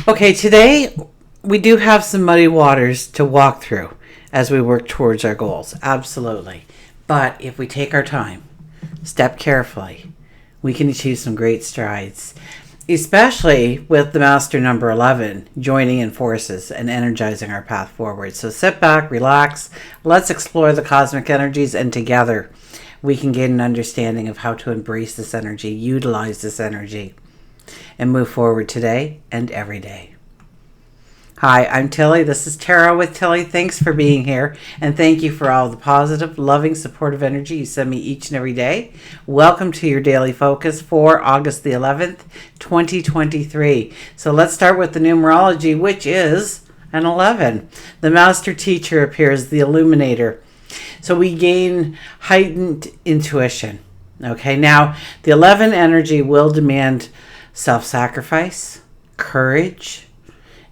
Okay, today we do have some muddy waters to walk through as we work towards our goals. Absolutely. But if we take our time, step carefully, we can achieve some great strides, especially with the master number 11 joining in forces and energizing our path forward. So sit back, relax, let's explore the cosmic energies, and together we can gain an understanding of how to embrace this energy, utilize this energy, and move forward today and every day. Hi, I'm Tilly. This is Tarot with Tilly. Thanks for being here, and thank you for all the positive, loving, supportive energy you send me each and every day. Welcome to your daily focus for August the 11th, 2023. So let's start with the numerology, which is an 11. The master teacher appears, the illuminator. So we gain heightened intuition. Okay, now the 11 energy will demand self-sacrifice, courage,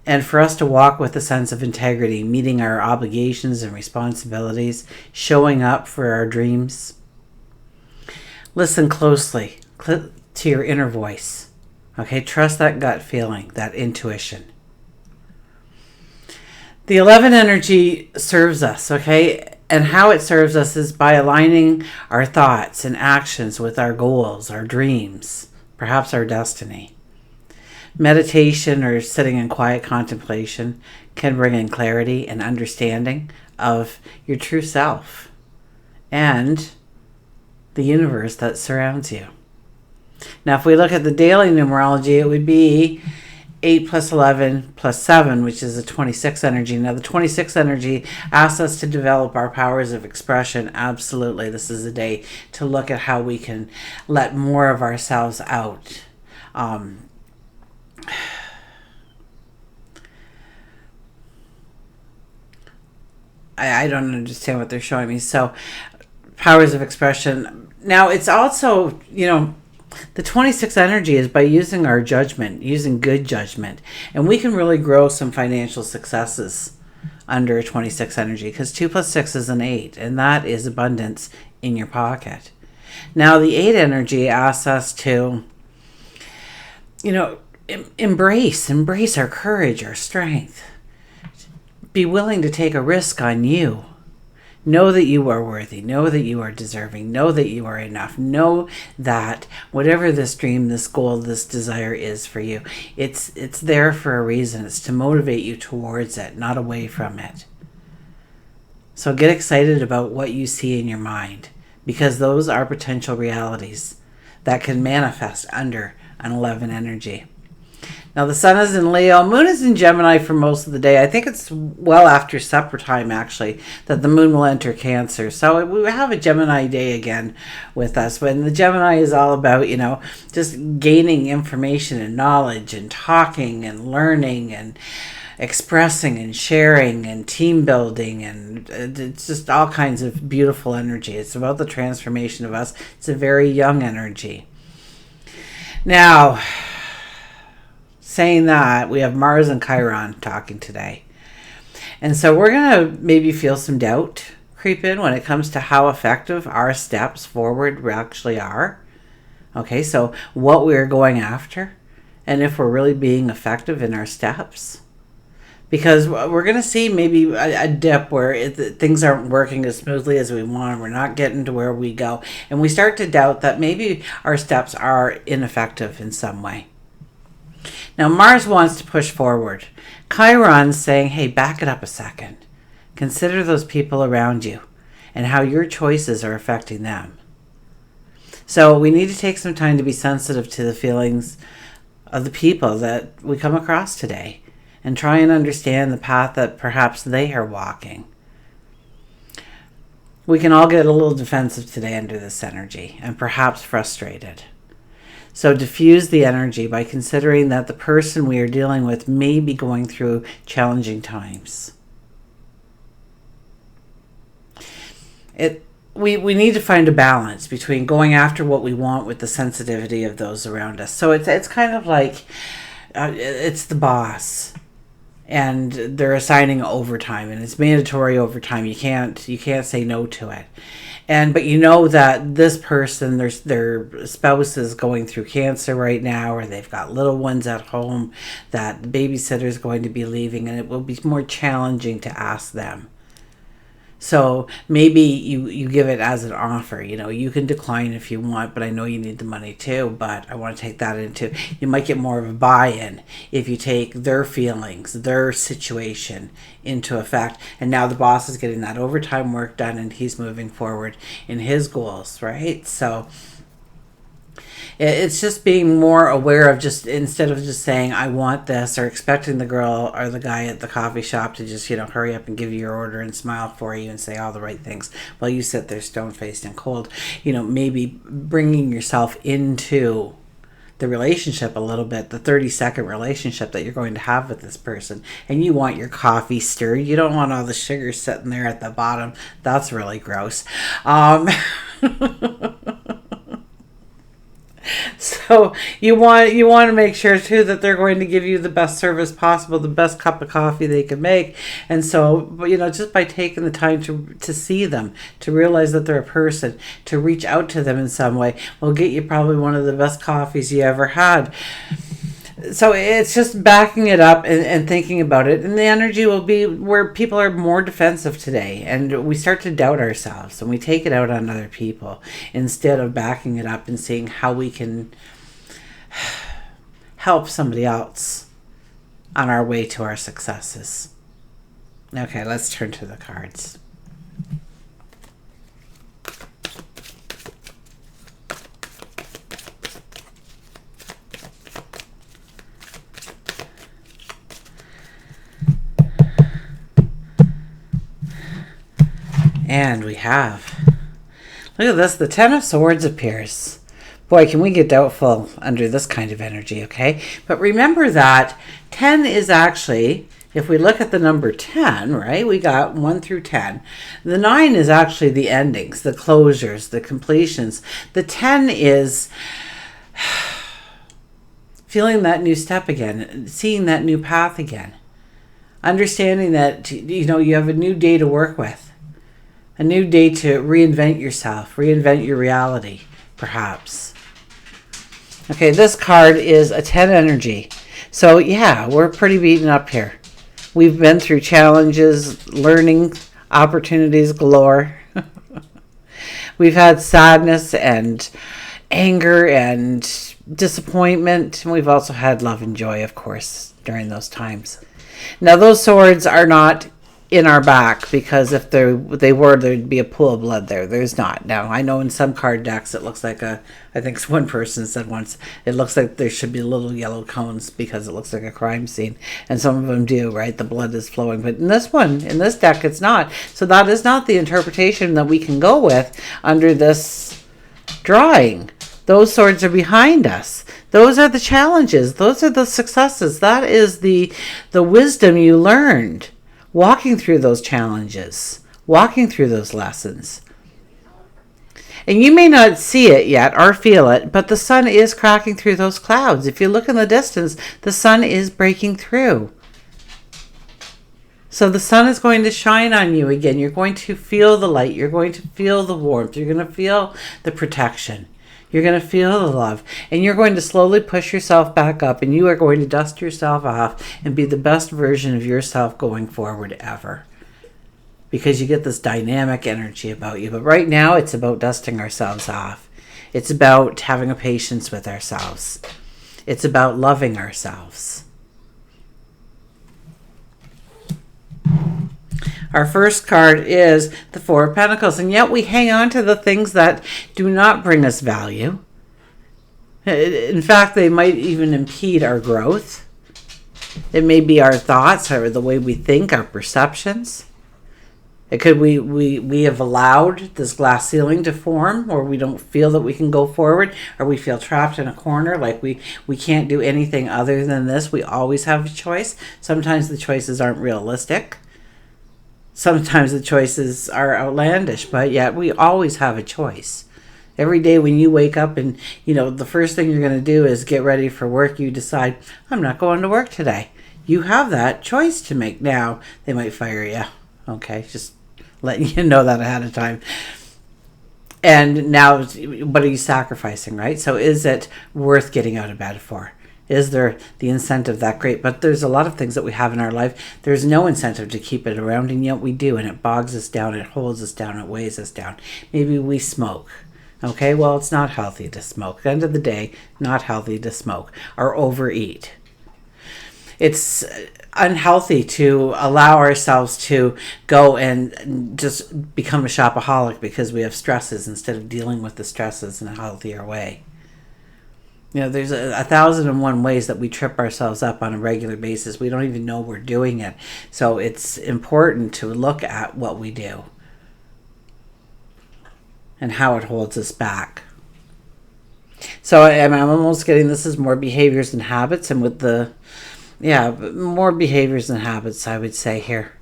and for us to walk with a sense of integrity, meeting our obligations and responsibilities, showing up for our dreams. Listen closely to your inner voice. Okay, trust that gut feeling, that intuition. The 11 energy serves us, okay? And how it serves us is by aligning our thoughts and actions with our goals, our dreams, perhaps our destiny. Meditation or sitting in quiet contemplation can bring in clarity and understanding of your true self and the universe that surrounds you. Now, if we look at the daily numerology, it would be 8 plus 11 plus 7, which is a 26 energy. Now, the 26 energy asks us to develop our powers of expression. Absolutely. This is a day to look at how we can let more of ourselves out. I don't understand what they're showing me. So, powers of expression. Now, it's also, the 26 energy is by using our judgment, using good judgment. And we can really grow some financial successes under 26 energy, because 2 plus 6 is an 8, and that is abundance in your pocket. Now, the 8 energy asks us to, embrace our courage, our strength. Be willing to take a risk on you. Know that you are worthy. Know that you are deserving. Know that you are enough. Know that whatever this dream, this goal, this desire is for you, it's there for a reason. It's to motivate you towards it, not away from it. So get excited about what you see in your mind, because those are potential realities that can manifest under an 11 energy. Now, the sun is in Leo. Moon is in Gemini for most of the day. I think it's well after supper time, actually, that the moon will enter Cancer. So we have a Gemini day again with us. When the Gemini is all about, just gaining information and knowledge and talking and learning and expressing and sharing and team building, and it's just all kinds of beautiful energy. It's about the transformation of us. It's a very young energy. Now, saying that, we have Mars and Chiron talking today. And so we're going to maybe feel some doubt creep in when it comes to how effective our steps forward actually are. Okay, so what we're going after and if we're really being effective in our steps. Because we're going to see maybe a dip where things aren't working as smoothly as we want. We're not getting to where we go. And we start to doubt that maybe our steps are ineffective in some way. Now, Mars wants to push forward. Chiron's saying, hey, back it up a second. Consider those people around you and how your choices are affecting them. So we need to take some time to be sensitive to the feelings of the people that we come across today and try and understand the path that perhaps they are walking. We can all get a little defensive today under this energy and perhaps frustrated. So diffuse the energy by considering that the person we are dealing with may be going through challenging times. We need to find a balance between going after what we want with the sensitivity of those around us. So it's kind of like it's the boss, and they're assigning overtime, and it's mandatory overtime. You can't say no to it. But you know that this person, their spouse is going through cancer right now, or they've got little ones at home, that the babysitter is going to be leaving, and it will be more challenging to ask them. So maybe you give it as an offer. You can decline if you want, but I know you need the money too, but I want to take that into, you might get more of a buy-in if you take their feelings, their situation into effect. And now the boss is getting that overtime work done, and he's moving forward in his goals, right? So it's just being more aware of, just instead of just saying I want this, or expecting the girl or the guy at the coffee shop to just hurry up and give you your order and smile for you and say all the right things while you sit there stone-faced and cold. Maybe bringing yourself into the relationship a little bit, the 30-second relationship that you're going to have with this person, and you want your coffee stirred. You don't want all the sugar sitting there at the bottom. That's really gross. So you want to make sure too that they're going to give you the best service possible, the best cup of coffee they can make. And so, just by taking the time to see them, to realize that they're a person, to reach out to them in some way, will get you probably one of the best coffees you ever had. So it's just backing it up and thinking about it. And the energy will be where people are more defensive today. And we start to doubt ourselves, and we take it out on other people instead of backing it up and seeing how we can help somebody else on our way to our successes. Okay, let's turn to the cards. And we have, look at this, the Ten of Swords appears. Boy, can we get doubtful under this kind of energy, okay? But remember that 10 is actually, if we look at the number 10, right, we got 1 through 10. The 9 is actually the endings, the closures, the completions. The 10 is feeling that new step again, seeing that new path again. Understanding that, you have a new day to work with. A new day to reinvent yourself, reinvent your reality, perhaps. Okay, this card is a 10 energy. So yeah, we're pretty beaten up here. We've been through challenges, learning, opportunities galore. We've had sadness and anger and disappointment. And we've also had love and joy, of course, during those times. Now, those swords are not in our back, because if they were, there'd be a pool of blood there. There's not. Now, I know in some card decks it looks like I think one person said once, it looks like there should be little yellow cones because it looks like a crime scene. And some of them do, right? The blood is flowing. But in this deck, it's not. So that is not the interpretation that we can go with under this drawing. Those swords are behind us. Those are the challenges. Those are the successes. That is the wisdom you learned walking through those challenges, walking through those lessons. And you may not see it yet or feel it, but the sun is cracking through those clouds. If you look in the distance, the sun is breaking through. So the sun is going to shine on you again. You're going to feel the light. You're going to feel the warmth. You're going to feel the protection. You're going to feel the love, and you're going to slowly push yourself back up, and you are going to dust yourself off and be the best version of yourself going forward ever, because you get this dynamic energy about you. But right now, it's about dusting ourselves off. It's about having a patience with ourselves. It's about loving ourselves. Our first card is the Four of Pentacles, and yet we hang on to the things that do not bring us value. In fact, they might even impede our growth. It may be our thoughts, or the way we think, our perceptions. It could we have allowed this glass ceiling to form, or we don't feel that we can go forward, or we feel trapped in a corner, like we can't do anything other than this. We always have a choice. Sometimes the choices aren't realistic. Sometimes the choices are outlandish, but yet we always have a choice. Every day when you wake up and, the first thing you're going to do is get ready for work, you decide, I'm not going to work today. You have that choice to make. Now, they might fire you. Okay, just letting you know that ahead of time. And now, what are you sacrificing, right? So is it worth getting out of bed for? Is there the incentive that great? But there's a lot of things that we have in our life. There's no incentive to keep it around, and yet we do, and it bogs us down, it holds us down, it weighs us down. Maybe we smoke. Okay, well, it's not healthy to smoke. At the end of the day, not healthy to smoke or overeat. It's unhealthy to allow ourselves to go and just become a shopaholic because we have stresses instead of dealing with the stresses in a healthier way. You know, there's 1,001 ways that we trip ourselves up on a regular basis. We don't even know we're doing it. So it's important to look at what we do and how it holds us back. So I'm almost getting this is more behaviors and habits, and with the, more behaviors and habits, I would say here.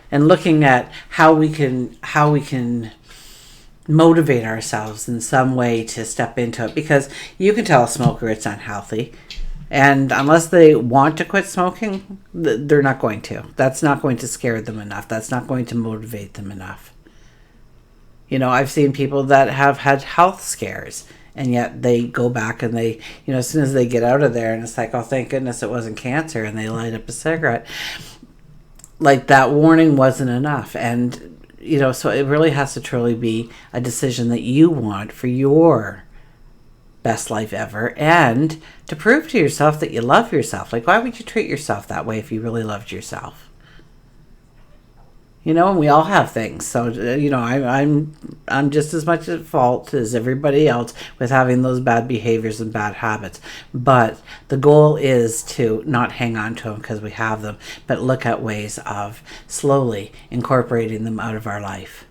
And looking at how we can motivate ourselves in some way to step into it, because you can tell a smoker it's unhealthy, and unless they want to quit smoking, they're not going to. That's not going to scare them enough. That's not going to motivate them enough. You know, I've seen people that have had health scares, and yet they go back and they, as soon as they get out of there, and it's like, oh, thank goodness it wasn't cancer, and they light up a cigarette. Like, that warning wasn't enough. And so it really has to truly be a decision that you want for your best life ever, and to prove to yourself that you love yourself. Like, why would you treat yourself that way if you really loved yourself? And we all have things. So, I'm just as much at fault as everybody else with having those bad behaviors and bad habits. But the goal is to not hang on to them because we have them, but look at ways of slowly incorporating them out of our life.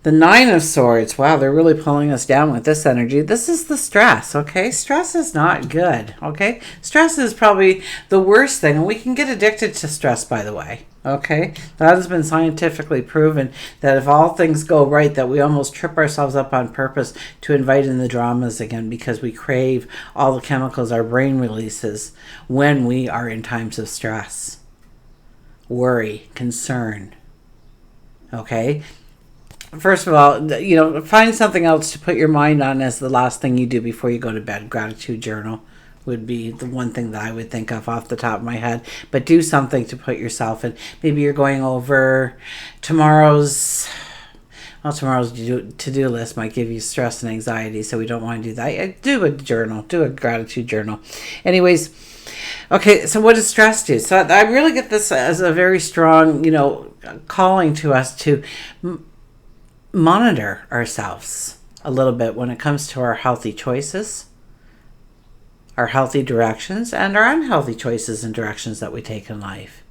The Nine of Swords. Wow, they're really pulling us down with this energy. This is the stress, okay? Stress is not good, okay? Stress is probably the worst thing, and we can get addicted to stress, by the way, okay? That has been scientifically proven that if all things go right, that we almost trip ourselves up on purpose to invite in the dramas again because we crave all the chemicals our brain releases when we are in times of stress, worry, concern, okay? First of all, find something else to put your mind on as the last thing you do before you go to bed. Gratitude journal would be the one thing that I would think of off the top of my head. But do something to put yourself in. Maybe you're going over tomorrow's to-do list might give you stress and anxiety, so we don't want to do that. Do a journal. Do a gratitude journal. Anyways, okay, so what does stress do? So I really get this as a very strong, calling to us to monitor ourselves a little bit when it comes to our healthy choices, our healthy directions, and our unhealthy choices and directions that we take in life.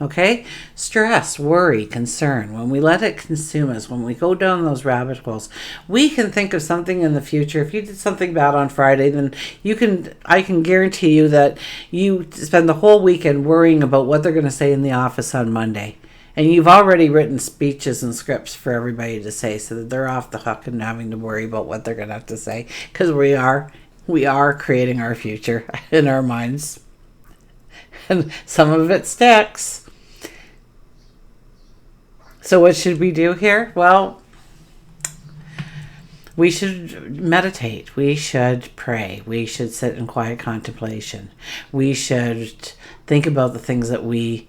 Okay? Stress, worry, concern, when we let it consume us, when we go down those rabbit holes, we can think of something in the future. If you did something bad on Friday, then I can guarantee you that you spend the whole weekend worrying about what they're going to say in the office on Monday. And you've already written speeches and scripts for everybody to say, so that they're off the hook and having to worry about what they're going to have to say. Because we are creating our future in our minds. And some of it sticks. So what should we do here? Well, we should meditate. We should pray. We should sit in quiet contemplation. We should think about the things that we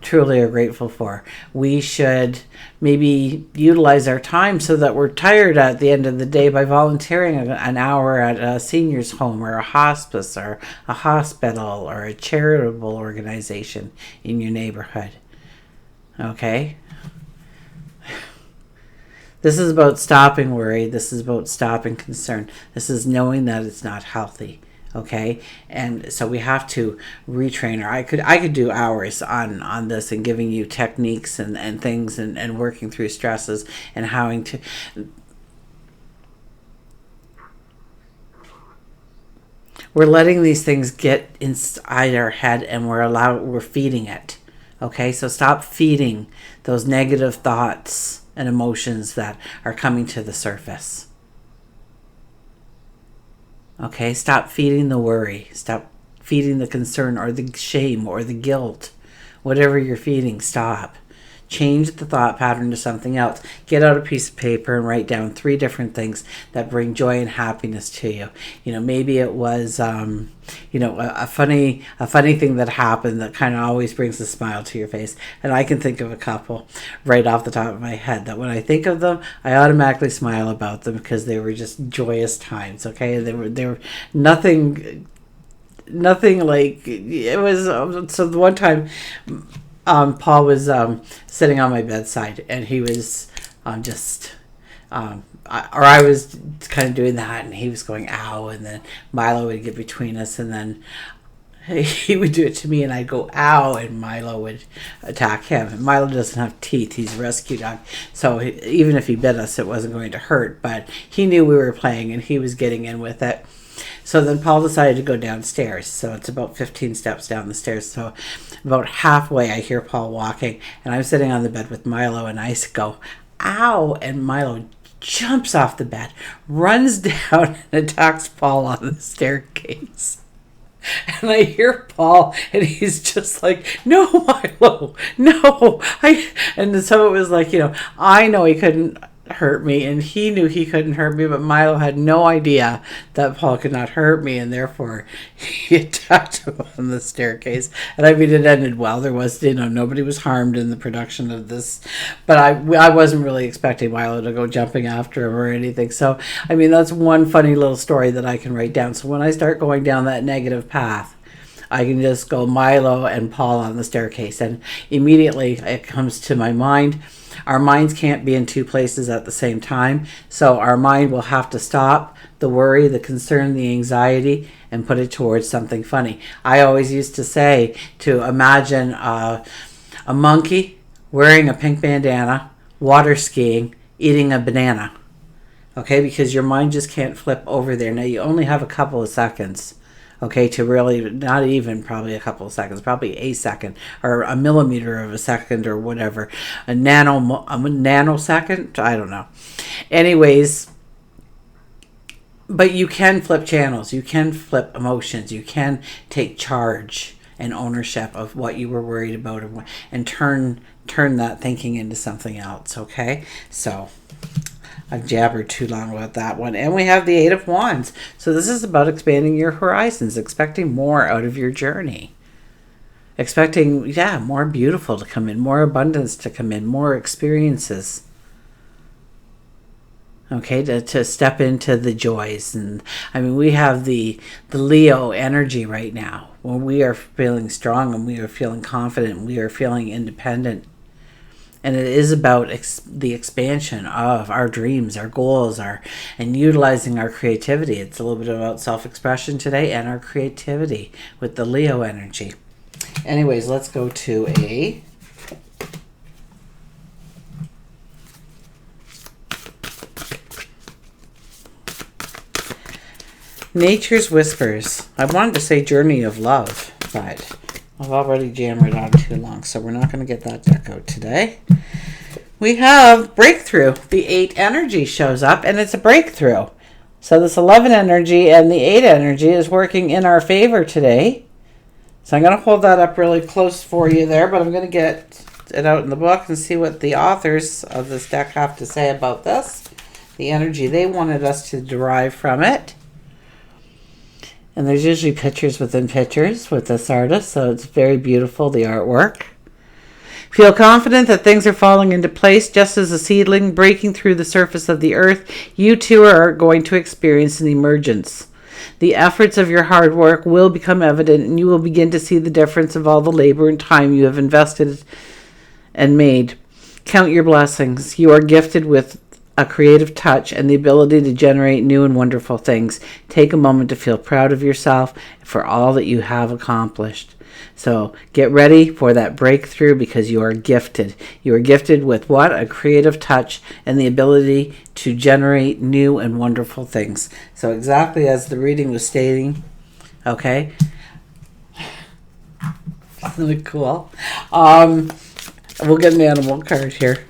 truly are grateful for. We should maybe utilize our time so that we're tired at the end of the day by volunteering an hour at a senior's home or a hospice or a hospital or a charitable organization in your neighborhood. Okay? This is about stopping worry. This is about stopping concern. This is knowing that it's not healthy. Okay, and so we have to retrain her. I could do hours on this and giving you techniques and things and working through stresses and having to. We're letting these things get inside our head and we're feeding it. Okay, so stop feeding those negative thoughts and emotions that are coming to the surface. Okay, stop feeding the worry. Stop feeding the concern or the shame or the guilt. Whatever you're feeding, stop. Change the thought pattern to something else. Get out a piece of paper and write down 3 different things that bring joy and happiness to you. Maybe it was, a funny thing that happened that kind of always brings a smile to your face. And I can think of a couple right off the top of my head that when I think of them, I automatically smile about them because they were just joyous times. Okay, they were nothing like it was. So the one time, Paul was sitting on my bedside, and he was I was kind of doing that, and he was going ow, and then Milo would get between us, and then he would do it to me, and I'd go ow, and Milo would attack him. And Milo doesn't have teeth; he's a rescue dog, so even if he bit us, it wasn't going to hurt. But he knew we were playing, and he was getting in with it. So then Paul decided to go downstairs. So it's about 15 steps down the stairs. So about halfway, I hear Paul walking, and I'm sitting on the bed with Milo, and I go, ow, and Milo jumps off the bed, runs down, and attacks Paul on the staircase. And I hear Paul, and he's just like, no, Milo, no. And so it was like, I know he couldn't hurt me, and he knew he couldn't hurt me, but Milo had no idea that Paul could not hurt me, and therefore he attacked him on the staircase. And I mean, it ended well. There was, nobody was harmed in the production of this, but I wasn't really expecting Milo to go jumping after him or anything. So I mean, that's one funny little story that I can write down. So when I start going down that negative path, I can just go Milo and Paul on the staircase, and immediately it comes to my mind. Our minds can't be in 2 places at the same time, so our mind will have to stop the worry, the concern, the anxiety, and put it towards something funny. I always used to say to imagine a monkey wearing a pink bandana, water skiing, eating a banana. Okay, because your mind just can't flip over there. Now, you only have a couple of seconds. Okay, to really, not even probably a couple of seconds, probably a second or a millimeter of a second or whatever, a nanosecond, I don't know. Anyways, but you can flip channels, you can flip emotions, you can take charge and ownership of what you were worried about and turn that thinking into something else. Okay, so I've jabbered too long about that one. And we have the 8 of Wands. So this is about expanding your horizons, expecting more out of your journey. Expecting, more beautiful to come in, more abundance to come in, more experiences. Okay, to step into the joys. And I mean, we have the Leo energy right now, when we are feeling strong and we are feeling confident and we are feeling independent. And it is about the expansion of our dreams, our goals, and utilizing our creativity. It's a little bit about self-expression today and our creativity with the Leo energy. Anyways, let's go to a Nature's Whispers. I wanted to say Journey of Love, but I've already jammed it on too long, so we're not going to get that deck out today. We have Breakthrough. The 8 energy shows up, and it's a breakthrough. So this 11 energy and the 8 energy is working in our favor today. So I'm going to hold that up really close for you there, but I'm going to get it out in the book and see what the authors of this deck have to say about this. The energy they wanted us to derive from it. And there's usually pictures within pictures with this artist, so it's very beautiful, the artwork. Feel confident that things are falling into place just as a seedling breaking through the surface of the earth. You too are going to experience an emergence. The efforts of your hard work will become evident, and you will begin to see the difference of all the labor and time you have invested and made. Count your blessings. You are gifted with a creative touch and the ability to generate new and wonderful things. Take a moment to feel proud of yourself for all that you have accomplished. So get ready for that breakthrough because you are gifted. You are gifted with what? A creative touch and the ability to generate new and wonderful things. So exactly as the reading was stating, okay? Isn't it cool? We'll get an animal card here.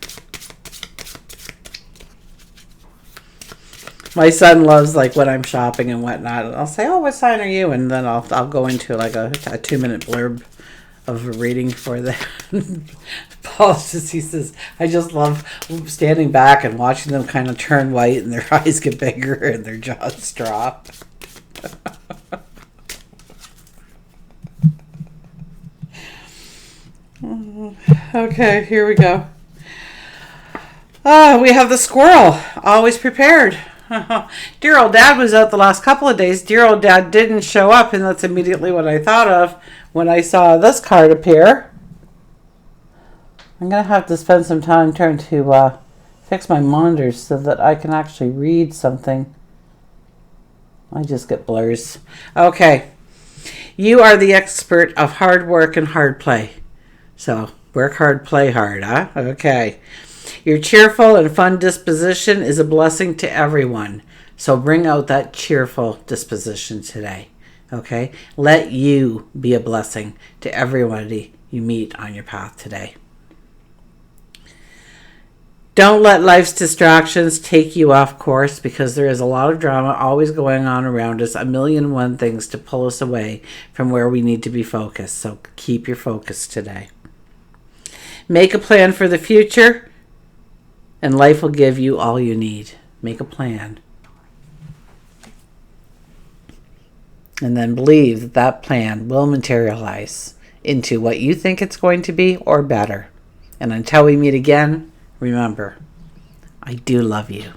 My son loves, like, when I'm shopping and whatnot. I'll say, "Oh, what sign are you?" And then I'll go into like a 2-minute blurb of a reading for the Paul. He says, "I just love standing back and watching them kind of turn white and their eyes get bigger and their jaws drop." Okay, here we go. We have the squirrel, always prepared. Dear old dad was out the last couple of days. Dear old dad didn't show up, and that's immediately what I thought of when I saw this card appear. I'm going to have to spend some time trying to fix my monitors so that I can actually read something. I just get blurs. Okay. You are the expert of hard work and hard play. So, work hard, play hard, huh? Okay. Your cheerful and fun disposition is a blessing to everyone. So bring out that cheerful disposition today. Okay? Let you be a blessing to everybody you meet on your path today. Don't let life's distractions take you off course, because there is a lot of drama always going on around us, a million and one things to pull us away from where we need to be focused. So keep your focus today. Make a plan for the future, and life will give you all you need. Make a plan. And then believe that that plan will materialize into what you think it's going to be, or better. And until we meet again, remember, I do love you.